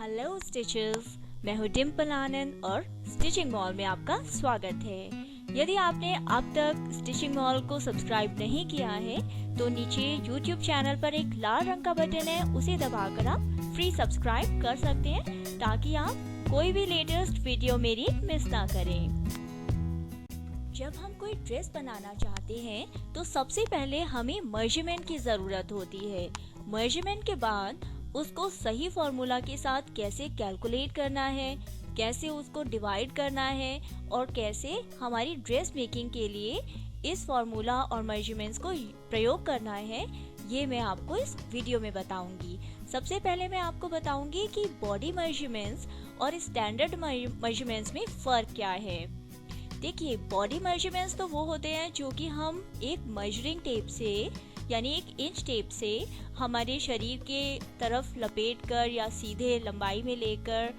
Hello stitches, मैं हूँ डिम्पल आनंद और स्टिचिंग मॉल में आपका स्वागत है। यदि आपने अब तक स्टिचिंग मॉल को सब्सक्राइब नहीं किया है तो नीचे यूट्यूब चैनल पर एक लाल रंग का बटन है, उसे दबाकर आप फ्री सब्सक्राइब कर सकते हैं ताकि आप कोई भी लेटेस्ट वीडियो मेरी मिस ना करें। जब हम कोई ड्रेस बनाना चाहते हैं तो सबसे पहले हमें मेजरमेंट की ज़रूरत होती है। मेजरमेंट के बाद उसको सही फॉर्मूला के साथ कैसे कैलकुलेट करना है, कैसे उसको डिवाइड करना है और कैसे हमारी ड्रेस मेकिंग के लिए इस फॉर्मूला और मेजरमेंट्स को प्रयोग करना है, ये मैं आपको इस वीडियो में बताऊंगी। सबसे पहले मैं आपको बताऊंगी कि बॉडी मेजरमेंट्स और स्टैंडर्ड मेजरमेंट्स में फ़र्क क्या है। देखिए, बॉडी मेजरमेंट्स तो वो होते हैं जो कि हम एक मेजरिंग टेप से यानी एक इंच टेप से हमारे शरीर के तरफ लपेट कर या सीधे लंबाई में लेकर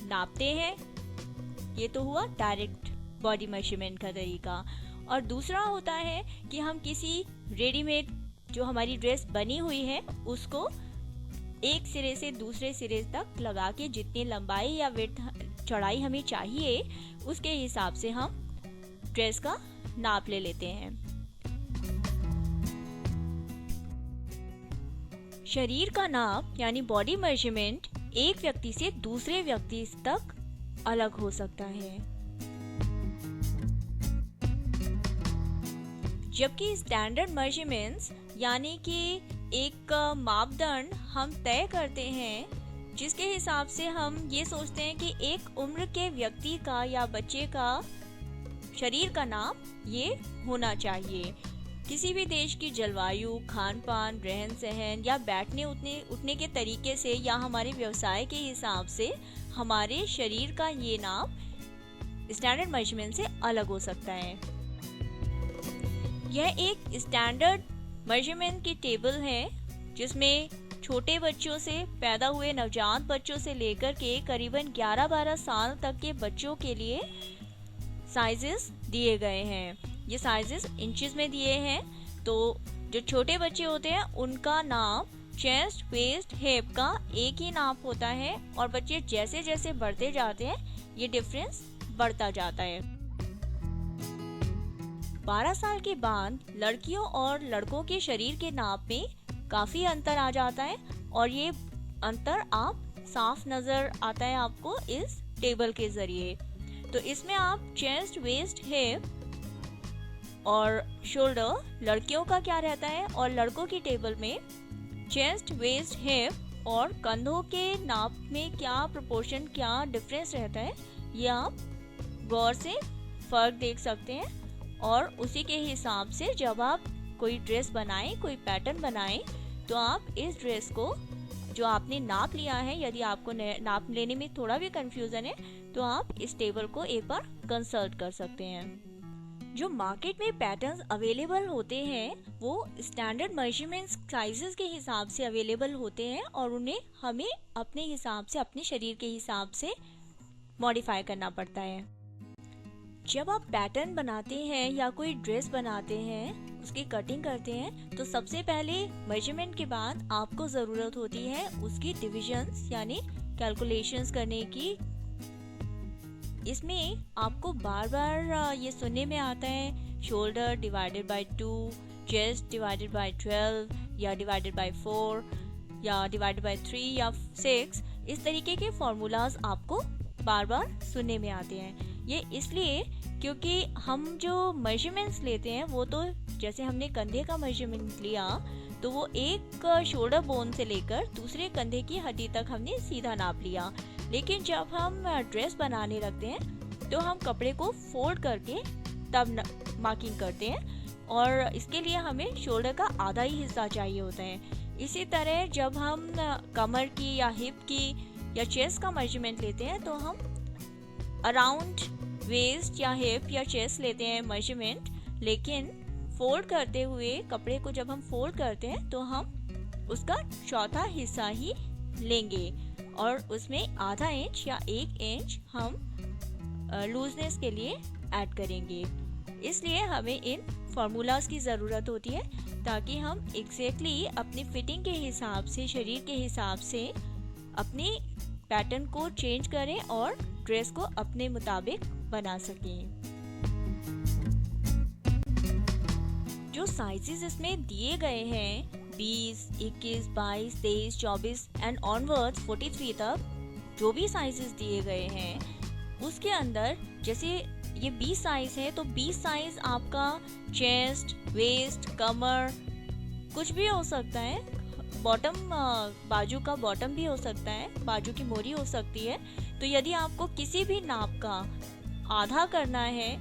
नापते हैं। ये तो हुआ डायरेक्ट बॉडी मेजरमेंट का तरीका। और दूसरा होता है कि हम किसी रेडीमेड जो हमारी ड्रेस बनी हुई है उसको एक सिरे से दूसरे सिरे तक लगा के जितनी लंबाई या विड्थ चौड़ाई हमें चाहिए उसके हिसाब से हम ड्रेस का नाप ले लेते हैं। शरीर का नाप यानी बॉडी मेजरमेंट एक व्यक्ति से दूसरे व्यक्ति तक अलग हो सकता है, जबकि स्टैंडर्ड मेजरमेंट्स यानी कि एक मापदंड हम तय करते हैं जिसके हिसाब से हम ये सोचते हैं कि एक उम्र के व्यक्ति का या बच्चे का शरीर का नाप ये होना चाहिए। किसी भी देश की जलवायु, खान पान, रहन सहन या बैठने उठने के तरीके से या हमारे व्यवसाय के हिसाब से हमारे शरीर का ये नाप स्टैंडर्ड मेजरमेंट से अलग हो सकता है। यह एक स्टैंडर्ड मेजरमेंट की टेबल है जिसमें छोटे बच्चों से पैदा हुए नवजात बच्चों से लेकर के करीबन 11-12 साल तक के बच्चों के लिए साइजेस दिए गए हैं। ये साइजेस इंचेस में दिए हैं। तो जो छोटे बच्चे होते हैं उनका नाप चेस्ट, वेस्ट, हिप का एक ही नाप होता है और बच्चे जैसे जैसे बढ़ते जाते हैं ये डिफरेंस बढ़ता जाता है। 12 साल के बाद लड़कियों और लड़कों के शरीर के नाप में काफी अंतर आ जाता है और ये अंतर आप साफ नजर आता है आपको इस टेबल के जरिए। तो इसमें आप चेस्ट, वेस्ट, हिप और शोल्डर लड़कियों का क्या रहता है और लड़कों की टेबल में चेस्ट, वेस्ट, हिप और कंधों के नाप में क्या प्रोपोर्शन, क्या डिफरेंस रहता है, ये आप गौर से फर्क देख सकते हैं। और उसी के हिसाब से जब आप कोई ड्रेस बनाएं, कोई पैटर्न बनाएं, तो आप इस ड्रेस को जो आपने नाप लिया है, यदि आपको नाप लेने में थोड़ा भी कंफ्यूजन है तो आप इस टेबल को एक बार कंसल्ट कर सकते हैं। जो मार्केट में पैटर्न्स अवेलेबल होते हैं वो स्टैंडर्ड मेजरमेंट्स साइजेस के हिसाब से अवेलेबल होते हैं और उन्हें हमें अपने हिसाब से, अपने शरीर के हिसाब से मॉडिफाई करना पड़ता है। जब आप पैटर्न बनाते हैं या कोई ड्रेस बनाते हैं, उसकी कटिंग करते हैं, तो सबसे पहले मेजरमेंट के बाद आपको ज़रूरत होती है उसकी डिविजन्स यानी कैलकुलेशंस करने की। इसमें आपको बार बार ये सुनने में आता है shoulder divided by 2, chest divided by 12 या डिवाइडेड बाय 4 या डिवाइडेड बाय 3 या 6। इस तरीके के फॉर्मूलाज आपको बार बार सुनने में आते हैं। ये इसलिए क्योंकि हम जो मेजरमेंट्स लेते हैं वो तो जैसे हमने कंधे का मेजरमेंट लिया तो वो एक शोल्डर बोन से लेकर दूसरे कंधे की हड्डी तक हमने सीधा नाप लिया। लेकिन जब हम ड्रेस बनाने लगते हैं तो हम कपड़े को फोल्ड करके तब मार्किंग करते हैं और इसके लिए हमें शोल्डर का आधा ही हिस्सा चाहिए होता है। इसी तरह जब हम कमर की या हिप की या चेस्ट का मेजरमेंट लेते हैं तो हम अराउंड वेस्ट या हिप या चेस्ट लेते हैं मेजरमेंट, लेकिन फोल्ड करते हुए कपड़े को जब हम फोल्ड करते हैं तो हम उसका चौथा हिस्सा ही लेंगे और उसमें आधा इंच या 1 इंच हम लूजनेस के लिए ऐड करेंगे। इसलिए हमें इन फार्मूलाज की ज़रूरत होती है ताकि हम एग्जैक्टली अपनी फिटिंग के हिसाब से, शरीर के हिसाब से अपनी पैटर्न को चेंज करें और ड्रेस को अपने मुताबिक बना सकें। जो साइजेस इसमें दिए गए हैं 20, 21, 22, 23, 24 एंड ऑनवर्ड्स 43 तक, जो भी साइजेस दिए गए हैं उसके अंदर जैसे ये 20 साइज है तो 20 साइज आपका चेस्ट, वेस्ट, कमर कुछ भी हो सकता है। बॉटम, बाजू का बॉटम भी हो सकता है, बाजू की मोरी हो सकती है। तो यदि आपको किसी भी नाप का आधा करना है,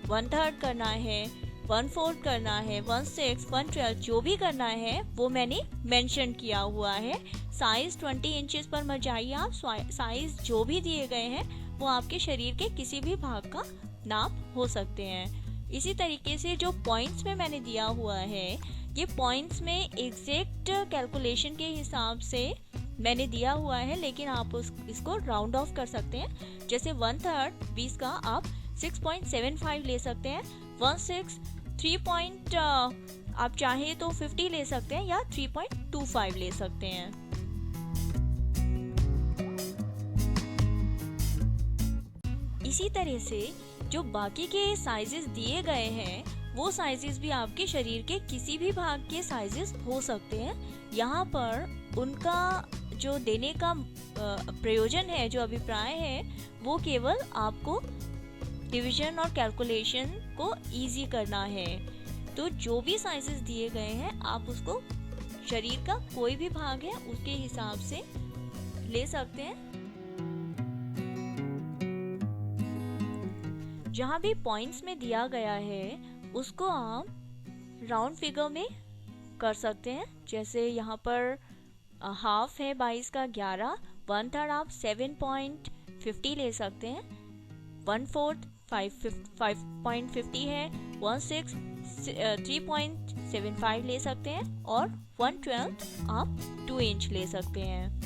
1/3 करना है, 1/4 करना है, 1/6, 1/12 जो भी करना है वो मैंने मेंशन किया हुआ है। साइज 20 इंचेस पर मत जाइए आप, साइज जो भी दिए गए हैं वो आपके शरीर के किसी भी भाग का नाप हो सकते हैं। इसी तरीके से जो पॉइंट्स में मैंने दिया हुआ है, ये पॉइंट्स में एग्जैक्ट कैलकुलेशन के हिसाब से मैंने दिया हुआ है, लेकिन आप इसको राउंड ऑफ कर सकते हैं। जैसे 1/3 20 का आप 6.75 ले सकते हैं, 1/6 3 आप चाहे तो 50 ले सकते हैं या 3.25 ले सकते हैं। इसी तरह से जो बाकी के साइजेस दिए गए हैं वो साइजेस भी आपके शरीर के किसी भी भाग के साइजेस हो सकते हैं। यहाँ पर उनका जो देने का प्रयोजन है, जो अभिप्राय है, वो केवल आपको डिवीजन और कैलकुलेशन को इजी करना है। तो जो भी साइजेस दिए गए हैं आप उसको शरीर का कोई भी भाग है उसके हिसाब से ले सकते हैं। जहाँ भी पॉइंट्स में दिया गया है उसको आप राउंड फिगर में कर सकते हैं। जैसे यहाँ पर हाफ है 22 का 11, 1/3 आप 7.50 ले सकते हैं, 1/4 5.50 है, 1/6 3.75 ले सकते हैं और 1/12 आप 2 इंच ले सकते हैं।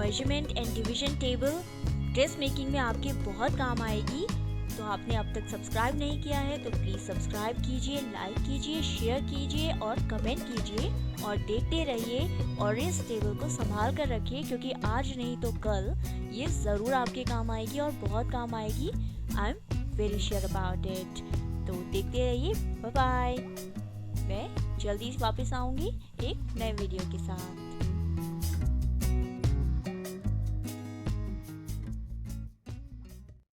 Measurement and division table dress making में आपके बहुत काम आएगी। तो आपने अब तक सब्सक्राइब नहीं किया है तो प्लीज़ सब्सक्राइब कीजिए, लाइक कीजिए, शेयर कीजिए और कमेंट कीजिए और देखते रहिए और इस टेबल को संभाल कर रखिए, क्योंकि आज नहीं तो कल ये ज़रूर आपके काम आएगी और बहुत काम आएगी। I am very sure about it. तो देखते रहिए। Bye bye. मैं जल्दी वापस आऊँगी एक नए वीडियो के साथ।